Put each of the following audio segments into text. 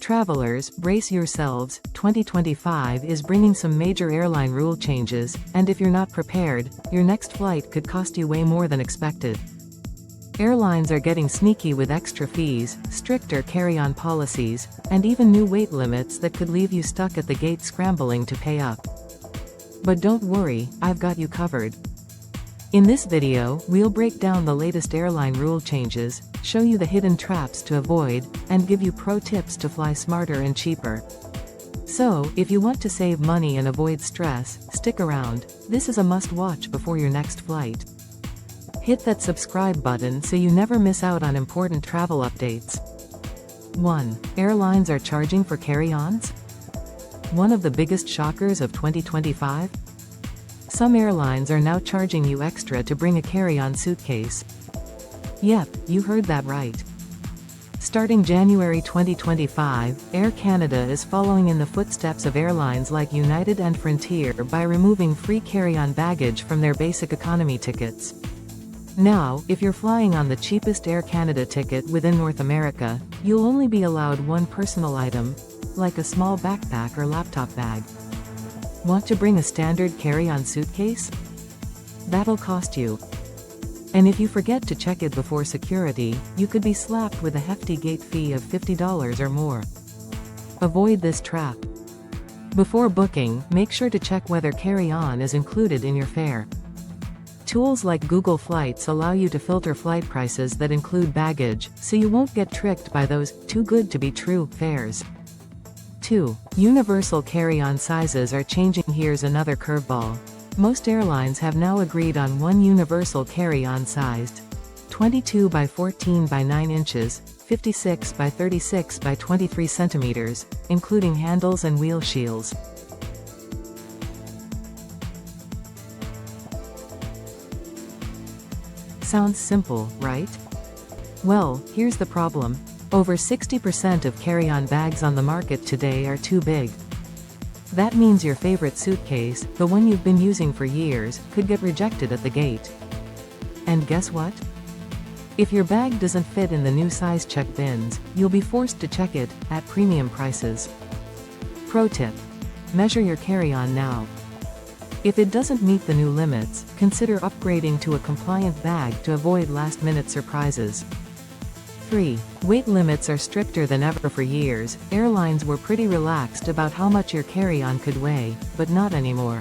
Travelers, brace yourselves, 2025 is bringing some major airline rule changes, and if you're not prepared, your next flight could cost you way more than expected. Airlines are getting sneaky with extra fees, stricter carry-on policies, and even new weight limits that could leave you stuck at the gate scrambling to pay up. But don't worry, I've got you covered. In this video, we'll break down the latest airline rule changes, show you the hidden traps to avoid, and give you pro tips to fly smarter and cheaper. So, if you want to save money and avoid stress, stick around. This is a must-watch before your next flight. Hit that subscribe button so you never miss out on important travel updates. 1. Airlines are charging for carry-ons? One of the biggest shockers of 2025? Some airlines are now charging you extra to bring a carry-on suitcase. Yep, you heard that right. Starting January 2025, Air Canada is following in the footsteps of airlines like United and Frontier by removing free carry-on baggage from their basic economy tickets. Now, if you're flying on the cheapest Air Canada ticket within North America, you'll only be allowed one personal item, like a small backpack or laptop bag. Want to bring a standard carry-on suitcase? That'll cost you. And if you forget to check it before security, you could be slapped with a hefty gate fee of $50 or more. Avoid this trap. Before booking, make sure to check whether carry-on is included in your fare. Tools like Google Flights allow you to filter flight prices that include baggage, so you won't get tricked by those too-good-to-be-true fares. 2. Universal carry-on sizes are changing. Here's another curveball. Most airlines have now agreed on one universal carry-on sized 22 by 14 by 9 inches, 56 by 36 by 23 centimeters, including handles and wheel shields. Sounds simple, right? Well, here's the problem. Over 60% of carry-on bags on the market today are too big. That means your favorite suitcase, the one you've been using for years, could get rejected at the gate. And guess what? If your bag doesn't fit in the new size check bins, you'll be forced to check it, at premium prices. Pro tip. Measure your carry-on now. If it doesn't meet the new limits, consider upgrading to a compliant bag to avoid last-minute surprises. 3. Weight limits are stricter than ever. For years, airlines were pretty relaxed about how much your carry-on could weigh, but not anymore.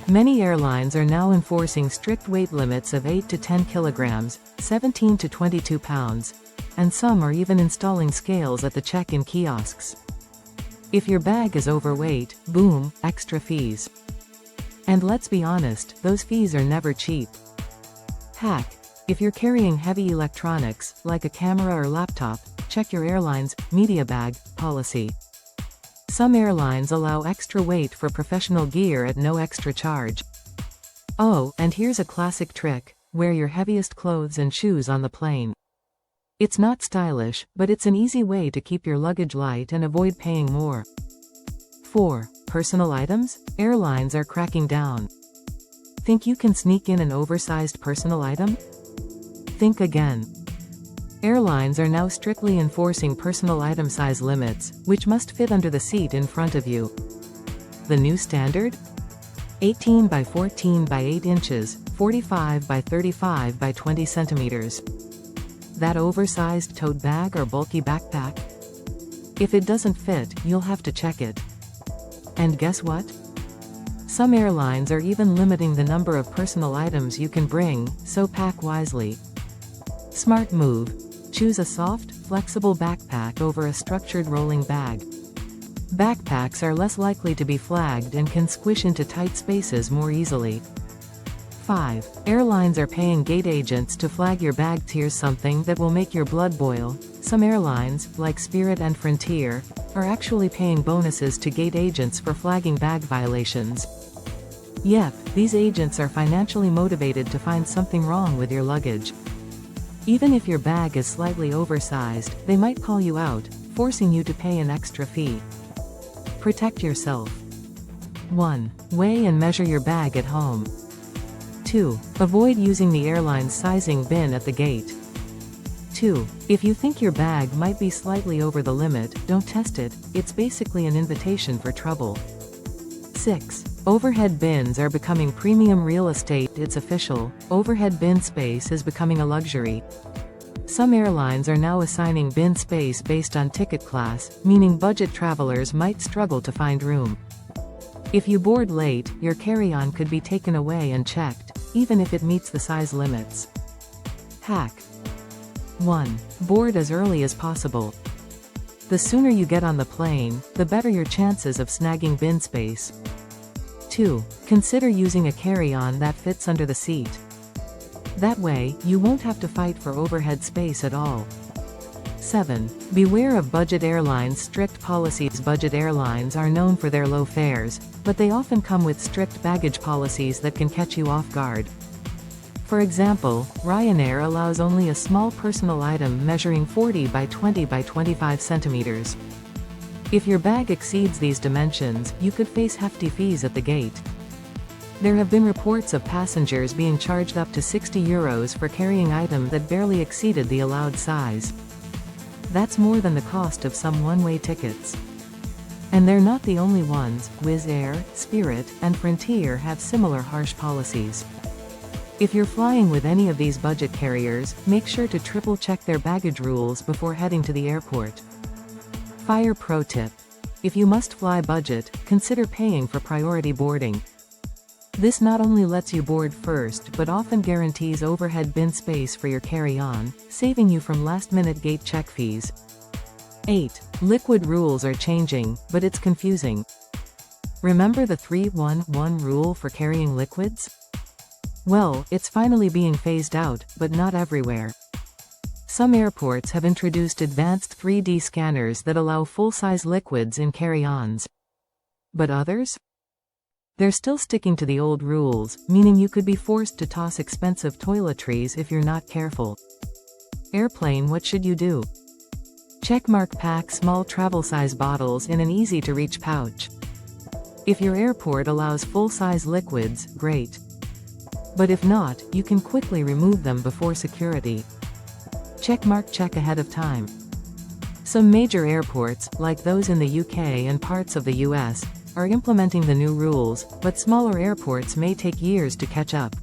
Many airlines are now enforcing strict weight limits of 8 to 10 kilograms, 17 to 22 pounds, and some are even installing scales at the check-in kiosks. If your bag is overweight, boom, extra fees. And let's be honest, those fees are never cheap. Hack. If you're carrying heavy electronics, like a camera or laptop, check your airline's media bag policy. Some airlines allow extra weight for professional gear at no extra charge. Oh, and here's a classic trick: wear your heaviest clothes and shoes on the plane. It's not stylish, but it's an easy way to keep your luggage light and avoid paying more. 4. Personal items? Airlines are cracking down. Think you can sneak in an oversized personal item? Think again. Airlines are now strictly enforcing personal item size limits, which must fit under the seat in front of you. The new standard? 18 by 14 by 8 inches, 45 by 35 by 20 centimeters. That oversized tote bag or bulky backpack? If it doesn't fit, you'll have to check it. And guess what? Some airlines are even limiting the number of personal items you can bring, so pack wisely. Smart move. Choose a soft, flexible backpack over a structured rolling bag. Backpacks are less likely to be flagged and can squish into tight spaces more easily. 5. Airlines are paying gate agents to flag your bags. Here's something that will make your blood boil. Some airlines, like Spirit and Frontier, are actually paying bonuses to gate agents for flagging bag violations. Yep, these agents are financially motivated to find something wrong with your luggage. Even if your bag is slightly oversized, they might call you out, forcing you to pay an extra fee. Protect yourself. 1. Weigh and measure your bag at home. 2. Avoid using the airline's sizing bin at the gate. 2. If you think your bag might be slightly over the limit, don't test it, it's basically an invitation for trouble. 6. Overhead bins are becoming premium real estate. It's official, overhead bin space is becoming a luxury. Some airlines are now assigning bin space based on ticket class, meaning budget travelers might struggle to find room. If you board late, your carry-on could be taken away and checked, even if it meets the size limits. Hack. 1. Board as early as possible. The sooner you get on the plane, the better your chances of snagging bin space. 2. Consider using a carry-on that fits under the seat. That way, you won't have to fight for overhead space at all. 7. Beware of budget airlines' strict policies. Budget airlines are known for their low fares, but they often come with strict baggage policies that can catch you off guard. For example, Ryanair allows only a small personal item measuring 40 by 20 by 25 centimeters. If your bag exceeds these dimensions, you could face hefty fees at the gate. There have been reports of passengers being charged up to €60 for carrying items that barely exceeded the allowed size. That's more than the cost of some one-way tickets. And they're not the only ones. Wizz Air, Spirit, and Frontier have similar harsh policies. If you're flying with any of these budget carriers, make sure to triple-check their baggage rules before heading to the airport. Fire pro tip. If you must fly budget, consider paying for priority boarding. This not only lets you board first but often guarantees overhead bin space for your carry-on, saving you from last-minute gate check fees. 8. Liquid rules are changing, but it's confusing. Remember the 3-1-1 rule for carrying liquids? Well, it's finally being phased out, but not everywhere. Some airports have introduced advanced 3D scanners that allow full-size liquids in carry-ons. But others? They're still sticking to the old rules, meaning you could be forced to toss expensive toiletries if you're not careful. Airplane, what should you do? Checkmark: pack small travel-size bottles in an easy-to-reach pouch. If your airport allows full-size liquids, great. But if not, you can quickly remove them before security. Checkmark: check ahead of time. Some major airports, like those in the UK and parts of the US, are implementing the new rules, but smaller airports may take years to catch up.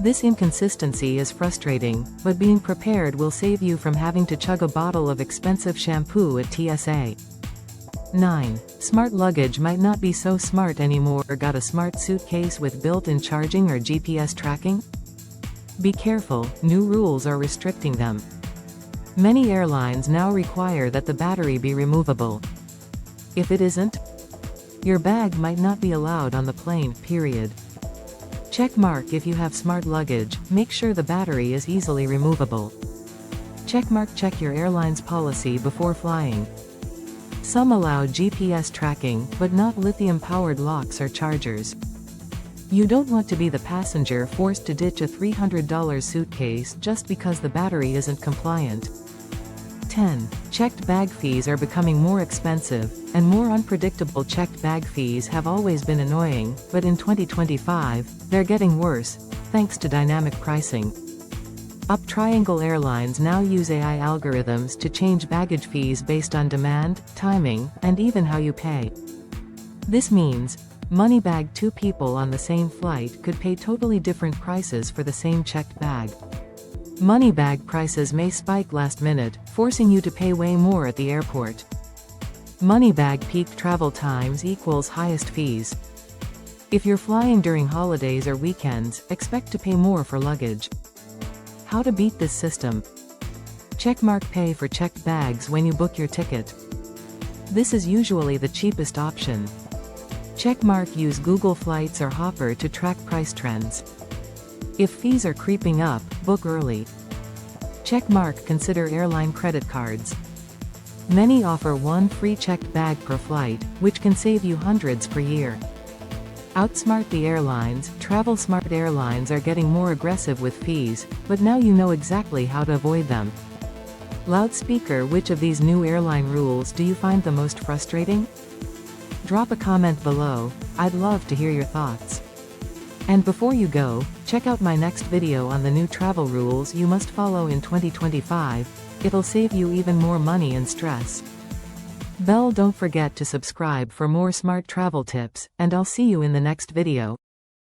This inconsistency is frustrating, but being prepared will save you from having to chug a bottle of expensive shampoo at TSA. 9. Smart luggage might not be so smart anymore. Got a smart suitcase with built-in charging or GPS tracking? Be careful, new rules are restricting them. Many airlines now require that the battery be removable. If it isn't, your bag might not be allowed on the plane, period. Checkmark: if you have smart luggage, make sure the battery is easily removable. Checkmark: check your airline's policy before flying. Some allow GPS tracking, but not lithium-powered locks or chargers. You don't want to be the passenger forced to ditch a $300 suitcase just because the battery isn't compliant. 10. Checked bag fees are becoming more expensive, and more unpredictable. Checked bag fees have always been annoying, but in 2025, they're getting worse, thanks to dynamic pricing. Up Triangle Airlines now use AI algorithms to change baggage fees based on demand, timing, and even how you pay. This means, money bag: two people on the same flight could pay totally different prices for the same checked bag. Money bag prices may spike last minute, forcing you to pay way more at the airport. Money bag peak travel times equals highest fees. If you're flying during holidays or weekends, expect to pay more for luggage. How to beat this system? Checkmark: pay for checked bags when you book your ticket. This is usually the cheapest option. Checkmark: use Google Flights or Hopper to track price trends. If fees are creeping up, book early. Checkmark: consider airline credit cards. Many offer one free checked bag per flight, which can save you hundreds per year. Outsmart the airlines. Travel smart airlines are getting more aggressive with fees, but now you know exactly how to avoid them. Loudspeaker: which of these new airline rules do you find the most frustrating? Drop a comment below, I'd love to hear your thoughts. And before you go, check out my next video on the new travel rules you must follow in 2025, it'll save you even more money and stress. Don't forget to subscribe for more smart travel tips, and I'll see you in the next video.